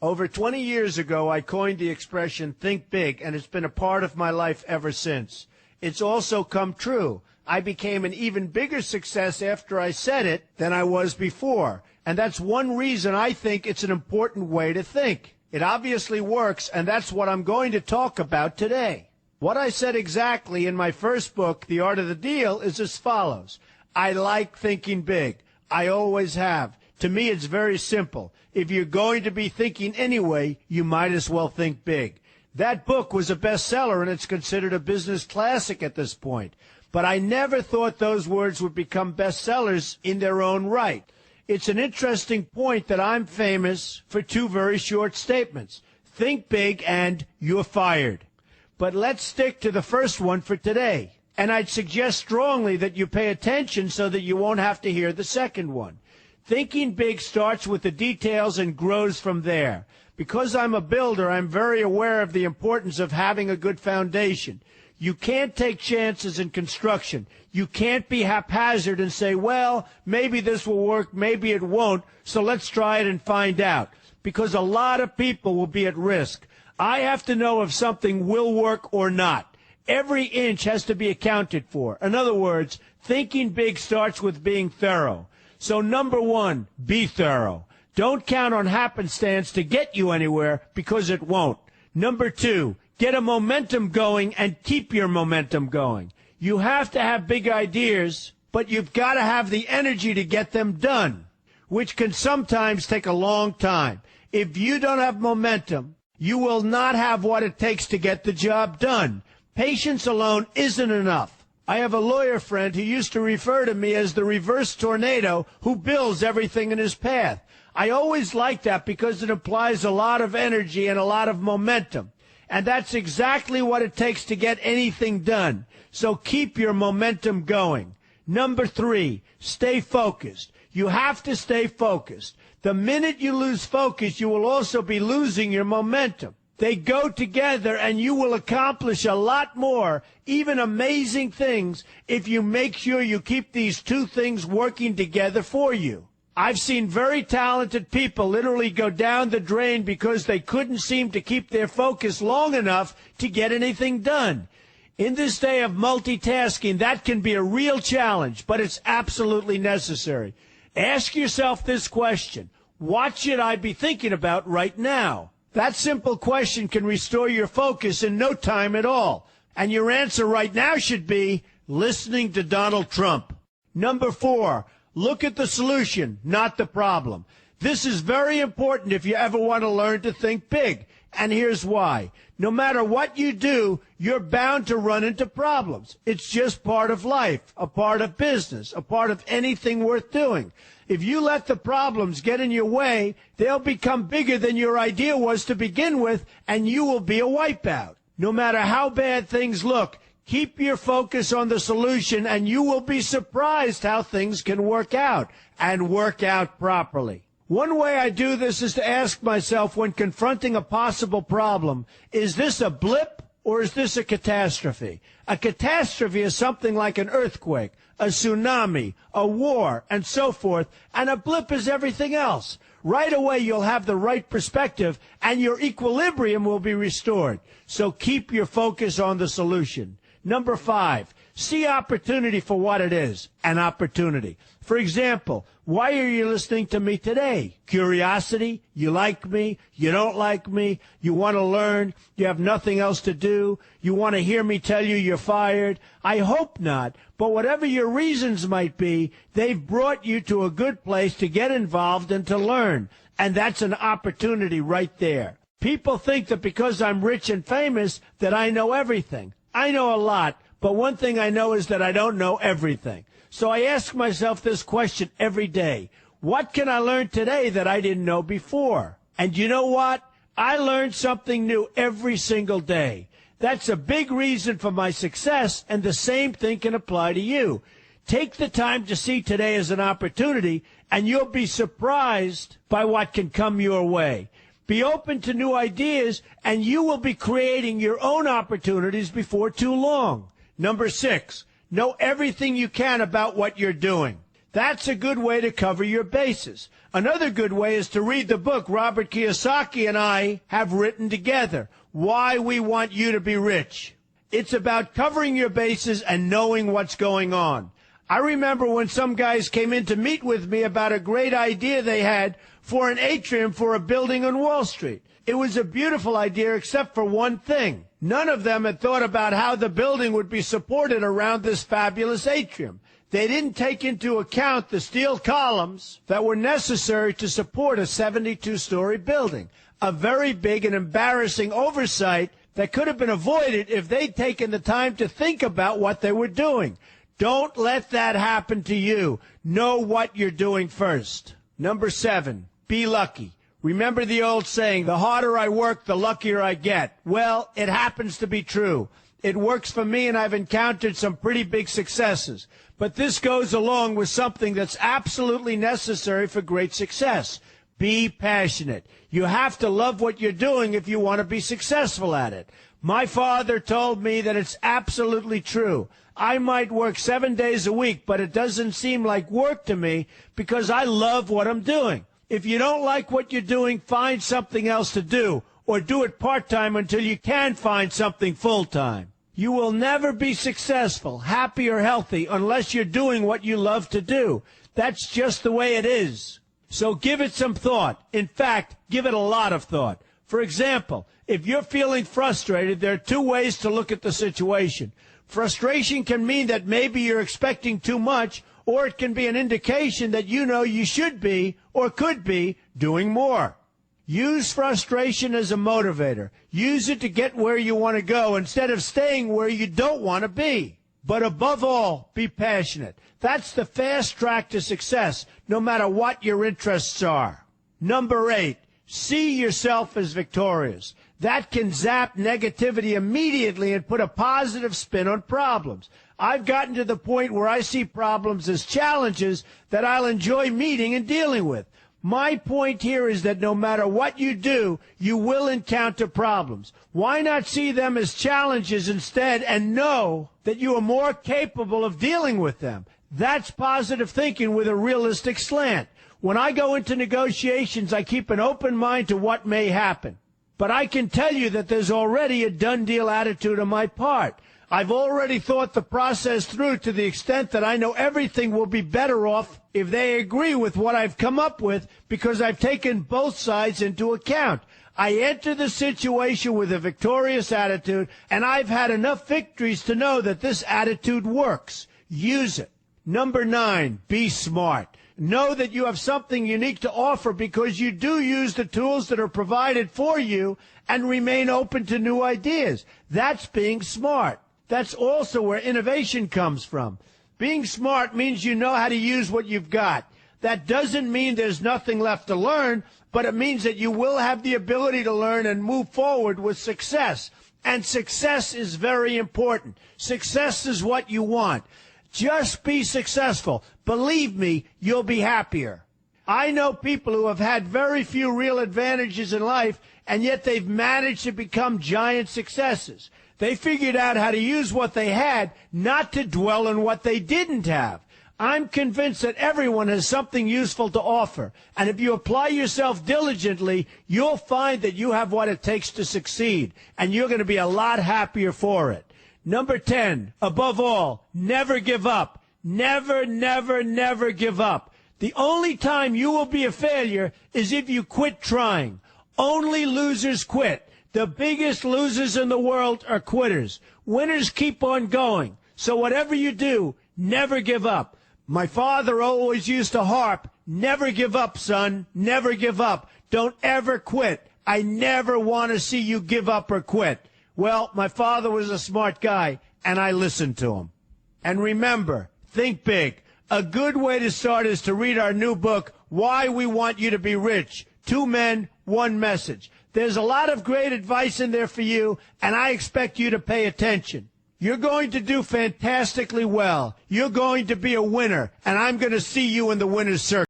Over 20 years ago, I coined the expression think big, and it's been a part of my life ever since. It's also come true. I became an even bigger success after I said it than I was before. And that's one reason I think it's an important way to think. It obviously works, and that's what I'm going to talk about today. What I said exactly in my first book, The Art of the Deal, is as follows. I like thinking big. I always have. To me, it's very simple. If you're going to be thinking anyway, you might as well think big. That book was a bestseller, and it's considered a business classic at this point. But I never thought those words would become bestsellers in their own right. It's an interesting point that I'm famous for two very short statements. Think big and you're fired. But let's stick to the first one for today. And I'd suggest strongly that you pay attention so that you won't have to hear the second one. Thinking big starts with the details and grows from there. Because I'm a builder, I'm very aware of the importance of having a good foundation. You can't take chances in construction. You can't be haphazard and say, well, maybe this will work, maybe it won't, so let's try it and find out. Because a lot of people will be at risk. I have to know if something will work or not. Every inch has to be accounted for. In other words, thinking big starts with being thorough. So number one, be thorough. Don't count on happenstance to get you anywhere because it won't. Number two, get a momentum going and keep your momentum going. You have to have big ideas, but you've got to have the energy to get them done, which can sometimes take a long time. If you don't have momentum, you will not have what it takes to get the job done. Patience alone isn't enough. I have a lawyer friend who used to refer to me as the reverse tornado who builds everything in his path. I always like that because it implies a lot of energy and a lot of momentum. And that's exactly what it takes to get anything done. So keep your momentum going. Number three, stay focused. You have to stay focused. The minute you lose focus, you will also be losing your momentum. They go together, and you will accomplish a lot more, even amazing things, if you make sure you keep these two things working together for you. I've seen very talented people literally go down the drain because they couldn't seem to keep their focus long enough to get anything done. In this day of multitasking, that can be a real challenge, but it's absolutely necessary. Ask yourself this question: what should I be thinking about right now? That simple question can restore your focus in no time at all. And your answer right now should be listening to Donald Trump. Number four, look at the solution, not the problem. This is very important if you ever want to learn to think big. And here's why. No matter what you do, you're bound to run into problems. It's just part of life, a part of business, a part of anything worth doing. If you let the problems get in your way, they'll become bigger than your idea was to begin with, and you will be a wipeout. No matter how bad things look, keep your focus on the solution, and you will be surprised how things can work out, and work out properly. One way I do this is to ask myself when confronting a possible problem, is this a blip or is this a catastrophe? A catastrophe is something like an earthquake, a tsunami, a war, and so forth, and a blip is everything else. Right away, you'll have the right perspective, and your equilibrium will be restored. So keep your focus on the solution. Number five, see opportunity for what it is, an opportunity. For example, why are you listening to me today? Curiosity? You like me? You don't like me? You want to learn? You have nothing else to do? You want to hear me tell you you're fired? I hope not. But whatever your reasons might be, they've brought you to a good place to get involved and to learn. And that's an opportunity right there. People think that because I'm rich and famous that I know everything. I know a lot, but one thing I know is that I don't know everything. So I ask myself this question every day. What can I learn today that I didn't know before? And you know what? I learn something new every single day. That's a big reason for my success, and the same thing can apply to you. Take the time to see today as an opportunity, and you'll be surprised by what can come your way. Be open to new ideas, and you will be creating your own opportunities before too long. Number six, know everything you can about what you're doing. That's a good way to cover your bases. Another good way is to read the book Robert Kiyosaki and I have written together, Why We Want You to Be Rich. It's about covering your bases and knowing what's going on. I remember when some guys came in to meet with me about a great idea they had for an atrium for a building on Wall Street. It was a beautiful idea except for one thing. None of them had thought about how the building would be supported around this fabulous atrium. They didn't take into account the steel columns that were necessary to support a 72-story building, a very big and embarrassing oversight that could have been avoided if they'd taken the time to think about what they were doing. Don't let that happen to you. Know what you're doing first. Number 7, be lucky. Remember the old saying, the harder I work, the luckier I get. Well, it happens to be true. It works for me, and I've encountered some pretty big successes. But this goes along with something that's absolutely necessary for great success. Be passionate. You have to love what you're doing if you want to be successful at it. My father told me that it's absolutely true. I might work 7 days a week, but it doesn't seem like work to me because I love what I'm doing. If you don't like what you're doing, find something else to do, or do it part-time until you can find something full-time. You will never be successful, happy, or healthy unless you're doing what you love to do. That's just the way it is. So give it some thought. In fact, give it a lot of thought. For example, if you're feeling frustrated, there are 2 ways to look at the situation. Frustration can mean that maybe you're expecting too much, or it can be an indication that you know you should be or could be doing more. Use frustration as a motivator. Use it to get where you want to go instead of staying where you don't want to be. But above all, be passionate. That's the fast track to success, no matter what your interests are. Number 8, see yourself as victorious. That can zap negativity immediately and put a positive spin on problems. I've gotten to the point where I see problems as challenges that I'll enjoy meeting and dealing with. My point here is that no matter what you do, you will encounter problems. Why not see them as challenges instead and know that you are more capable of dealing with them? That's positive thinking with a realistic slant. When I go into negotiations, I keep an open mind to what may happen. But I can tell you that there's already a done deal attitude on my part. I've already thought the process through to the extent that I know everything will be better off if they agree with what I've come up with because I've taken both sides into account. I enter the situation with a victorious attitude, and I've had enough victories to know that this attitude works. Use it. Number 9, be smart. Know that you have something unique to offer because you do use the tools that are provided for you and remain open to new ideas. That's being smart. That's also where innovation comes from. Being smart means you know how to use what you've got. That doesn't mean there's nothing left to learn, but it means that you will have the ability to learn and move forward with success. And success is very important. Success is what you want. Just be successful. Believe me, you'll be happier. I know people who have had very few real advantages in life, and yet they've managed to become giant successes. They figured out how to use what they had, not to dwell on what they didn't have. I'm convinced that everyone has something useful to offer, and if you apply yourself diligently, you'll find that you have what it takes to succeed, and you're going to be a lot happier for it. Number 10, above all, never give up. Never, never, never give up. The only time you will be a failure is if you quit trying. Only losers quit. The biggest losers in the world are quitters. Winners keep on going. So whatever you do, never give up. My father always used to harp, never give up, son, never give up. Don't ever quit. I never want to see you give up or quit. Well, my father was a smart guy, and I listened to him. And remember, think big. A good way to start is to read our new book, Why We Want You to Be Rich. 2 men, 1 message. There's a lot of great advice in there for you, and I expect you to pay attention. You're going to do fantastically well. You're going to be a winner, and I'm going to see you in the winner's circle.